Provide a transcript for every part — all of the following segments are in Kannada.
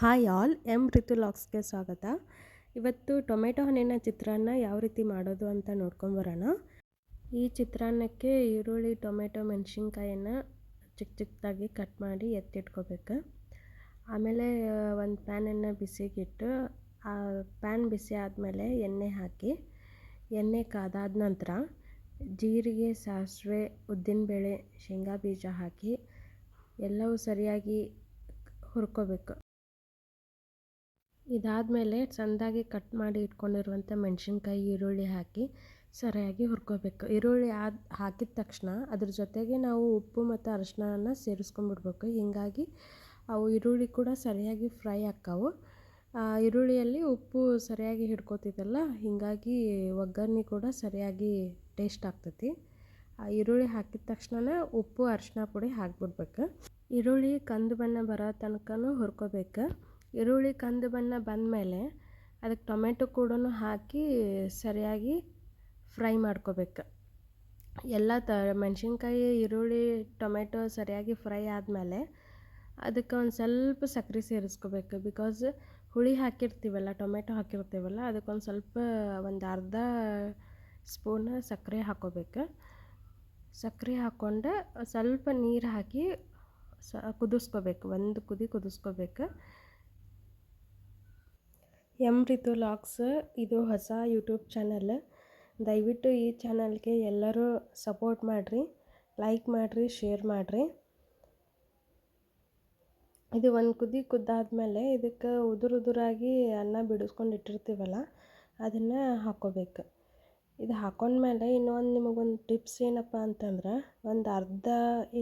ಹಾಯ್ ಆಲ್, ರಿತು ಲಾಗ್ಸ್ಗೆ ಸ್ವಾಗತ. ಇವತ್ತು ಟೊಮೆಟೊ ಹಣ್ಣಿನ ಚಿತ್ರಾನ್ನ ಯಾವ ರೀತಿ ಮಾಡೋದು ಅಂತ ನೋಡ್ಕೊಂಬರೋಣ. ಈ ಚಿತ್ರಾನ್ನಕ್ಕೆ ಈರುಳ್ಳಿ, ಟೊಮೆಟೊ, ಮೆಣಸಿನ್ಕಾಯನ್ನು ಚಿಕ್ಕ ಚಿಕ್ಕದಾಗಿ ಕಟ್ ಮಾಡಿ ಎತ್ತಿಟ್ಕೋಬೇಕು. ಆಮೇಲೆ ಒಂದು ಪ್ಯಾನನ್ನು ಬಿಸಿಗಿಟ್ಟು ಆ ಪ್ಯಾನ್ ಬಿಸಿ ಆದಮೇಲೆ ಎಣ್ಣೆ ಹಾಕಿ, ಎಣ್ಣೆ ಕಾದಾದ ನಂತರ ಜೀರಿಗೆ, ಸಾಸಿವೆ, ಉದ್ದಿನಬೇಳೆ, ಶೇಂಗಾ ಬೀಜ ಹಾಕಿ ಎಲ್ಲವೂ ಸರಿಯಾಗಿ ಹುರ್ಕೋಬೇಕು. ಇದಾದಮೇಲೆ ಚೆಂದಾಗಿ ಕಟ್ ಮಾಡಿ ಇಟ್ಕೊಂಡಿರುವಂಥ ಮೆಣಸಿನ್ಕಾಯಿ, ಈರುಳ್ಳಿ ಹಾಕಿ ಸರಿಯಾಗಿ ಹುರ್ಕೋಬೇಕು. ಈರುಳ್ಳಿ ಹಾಕಿದ ತಕ್ಷಣ ಅದ್ರ ಜೊತೆಗೆ ನಾವು ಉಪ್ಪು ಮತ್ತು ಅರಿಶಿಣನ ಸೇರಿಸ್ಕೊಂಡ್ಬಿಡ್ಬೇಕು. ಹೀಗಾಗಿ ಅವು ಈರುಳ್ಳಿ ಕೂಡ ಸರಿಯಾಗಿ ಫ್ರೈ ಆಕ್ಕಾವು. ಈರುಳ್ಳಿಯಲ್ಲಿ ಉಪ್ಪು ಸರಿಯಾಗಿ ಹಿಡ್ಕೋತಿದ್ದಲ್ಲ, ಹೀಗಾಗಿ ಒಗ್ಗರಣೆ ಕೂಡ ಸರಿಯಾಗಿ ಟೇಸ್ಟ್ ಆಗ್ತೈತಿ. ಈರುಳ್ಳಿ ಹಾಕಿದ ತಕ್ಷಣ ಉಪ್ಪು, ಅರಿಶಿಣ ಪುಡಿ ಹಾಕ್ಬಿಡ್ಬೇಕು. ಈರುಳ್ಳಿ ಕಂದು ಬಣ್ಣ ಬರೋ ತನಕನೂ ಹುರ್ಕೋಬೇಕು. ಈರುಳ್ಳಿ ಕಂದು ಬಣ್ಣ ಬಂದಮೇಲೆ ಅದಕ್ಕೆ ಟೊಮೆಟೊ ಕೂಡ ಹಾಕಿ ಸರಿಯಾಗಿ ಫ್ರೈ ಮಾಡ್ಕೋಬೇಕು. ಎಲ್ಲ ಮೆಣಸಿನ್ಕಾಯಿ, ಈರುಳ್ಳಿ, ಟೊಮೆಟೊ ಸರಿಯಾಗಿ ಫ್ರೈ ಆದಮೇಲೆ ಅದಕ್ಕೆ ಒಂದು ಸ್ವಲ್ಪ ಸಕ್ಕರೆ ಸೇರಿಸ್ಕೋಬೇಕು. ಬಿಕಾಸ್ ಹುಳಿ ಹಾಕಿರ್ತೀವಲ್ಲ, ಟೊಮೆಟೊ ಹಾಕಿರ್ತೀವಲ್ಲ, ಅದಕ್ಕೊಂದು ಸ್ವಲ್ಪ ಒಂದು ಅರ್ಧ ಸ್ಪೂನ್ ಸಕ್ಕರೆ ಹಾಕ್ಕೋಬೇಕು. ಸಕ್ಕರೆ ಹಾಕ್ಕೊಂಡು ಸ್ವಲ್ಪ ನೀರು ಹಾಕಿ ಕುದಿಸ್ಕೋಬೇಕು. ಒಂದು ಕುದಿ ಕುದಿಸ್ಕೋಬೇಕು. ರಿತು ಲಾಗ್ಸ್ ಇದು ಹೊಸ ಯೂಟ್ಯೂಬ್ ಚಾನಲ್. ದಯವಿಟ್ಟು ಈ ಚಾನಲ್ಗೆ ಎಲ್ಲರೂ ಸಪೋರ್ಟ್ ಮಾಡಿರಿ, ಲೈಕ್ ಮಾಡಿರಿ, ಶೇರ್ ಮಾಡಿರಿ. ಇದು ಒಂದು ಕುದಿ ಕುದ್ದಾದ್ಮೇಲೆ ಇದಕ್ಕೆ ಉದುರಾಗಿ ಅನ್ನ ಬಿಡಿಸ್ಕೊಂಡು ಇಟ್ಟಿರ್ತೀವಲ್ಲ, ಅದನ್ನು ಹಾಕ್ಕೋಬೇಕು. ಇದು ಹಾಕೊಂಡ್ಮೇಲೆ ಇನ್ನೊಂದು ನಿಮಗೊಂದು ಟಿಪ್ಸ್ ಏನಪ್ಪ ಅಂತಂದ್ರೆ, ಒಂದು ಅರ್ಧ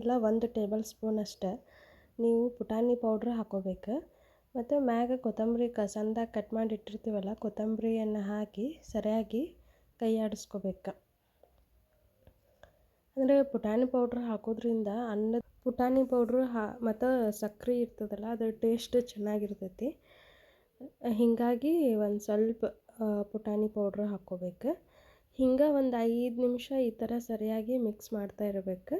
ಇಲ್ಲ 1 ಟೇಬಲ್ ಸ್ಪೂನ್ ಅಷ್ಟೆ ನೀವು ಪುಟಾಣಿ ಪೌಡ್ರ್ ಹಾಕ್ಕೋಬೇಕು. ಮತ್ತು ಮ್ಯಾಗ ಕೊತ್ತಂಬರಿ ಸಣ್ಣದಾಗಿ ಕಟ್ ಮಾಡಿ ಇಟ್ಟಿರ್ತೀವಲ್ಲ, ಕೊತ್ತಂಬರಿಯನ್ನು ಹಾಕಿ ಸರಿಯಾಗಿ ಕೈ ಆಡಿಸ್ಕೋಬೇಕು. ಅಂದರೆ ಪುಟಾಣಿ ಪೌಡ್ರ್ ಹಾಕೋದ್ರಿಂದ ಪುಟಾಣಿ ಪೌಡ್ರು ಮತ್ತು ಸಕ್ಕರೆ ಇರ್ತದಲ್ಲ, ಅದ್ರ ಟೇಸ್ಟ್ ಚೆನ್ನಾಗಿರ್ತೈತಿ. ಹೀಗಾಗಿ ಒಂದು ಸ್ವಲ್ಪ ಪುಟಾಣಿ ಪೌಡ್ರ್ ಹಾಕ್ಕೋಬೇಕು. ಹಿಂಗೆ ಒಂದು 5 ನಿಮಿಷ ಈ ಥರ ಸರಿಯಾಗಿ ಮಿಕ್ಸ್ ಮಾಡ್ತಾ ಇರಬೇಕು.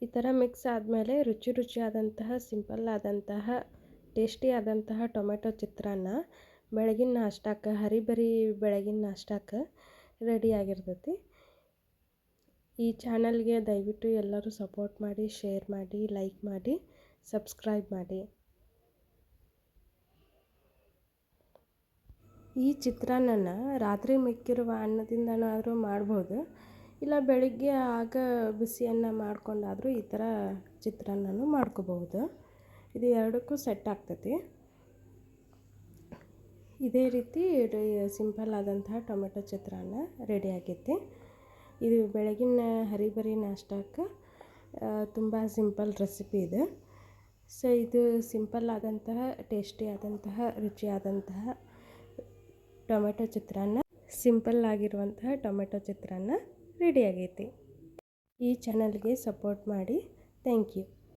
ಈ ಥರ ಮಿಕ್ಸ್ ಆದಮೇಲೆ ರುಚಿಯಾದಂತಹ, ಸಿಂಪಲ್ ಆದಂತಹ, ಟೇಸ್ಟಿ ಆದಂತಹ ಟೊಮೆಟೊ ಚಿತ್ರಾನ್ನ ಬೆಳಗಿನ ನಾಷ್ಟಕ್ಕೆ, ಹರಿಬರಿ ಬೆಳಗಿನ ನಾಷ್ಟಕ್ಕೆ ರೆಡಿಯಾಗಿರ್ತೈತಿ. ಈ ಚಾನಲ್ಗೆ ದಯವಿಟ್ಟು ಎಲ್ಲರೂ ಸಪೋರ್ಟ್ ಮಾಡಿ, ಶೇರ್ ಮಾಡಿ, ಲೈಕ್ ಮಾಡಿ, ಸಬ್ಸ್ಕ್ರೈಬ್ ಮಾಡಿ. ಈ ಚಿತ್ರಾನ್ನನ ರಾತ್ರಿ ಮಿಕ್ಕಿರುವ ಅನ್ನದಿಂದನಾದರೂ ಮಾಡ್ಬೋದು, ಇಲ್ಲ ಬೆಳಿಗ್ಗೆ ಆಗ ಬಿಸಿ ಅನ್ನ ಮಾಡ್ಕೊಂಡಾದರೂ ಈ ಥರ ಚಿತ್ರಾನ್ನನೂ ಮಾಡ್ಕೋಬಹುದು. ಇದು ಎರಡಕ್ಕೂ ಸೆಟ್ ಆಗ್ತೈತಿ. ಇದೇ ರೀತಿ ಸಿಂಪಲ್ ಆದಂತಹ ಟೊಮೆಟೊ ಚಿತ್ರಾನ್ನ ರೆಡಿ ಆಗೈತಿ. ಇದು ಬೆಳಗಿನ ಹರಿಬರಿ ನಾಷ್ಟಕ್ಕೆ ತುಂಬ ಸಿಂಪಲ್ ರೆಸಿಪಿ ಇದೆ. ಸೊ ಇದು ಸಿಂಪಲ್ ಆದಂತಹ, ಟೇಸ್ಟಿ ಆದಂತಹ, ರುಚಿಯಾದಂತಹ ಟೊಮೆಟೊ ಚಿತ್ರಾನ್ನ, ಸಿಂಪಲ್ ಆಗಿರುವಂತಹ ಟೊಮೆಟೊ ಚಿತ್ರಾನ್ನ ರೆಡಿ ಆಗೈತಿ. ಈ ಚಾನಲ್ಗೆ ಸಪೋರ್ಟ್ ಮಾಡಿ. Thank you.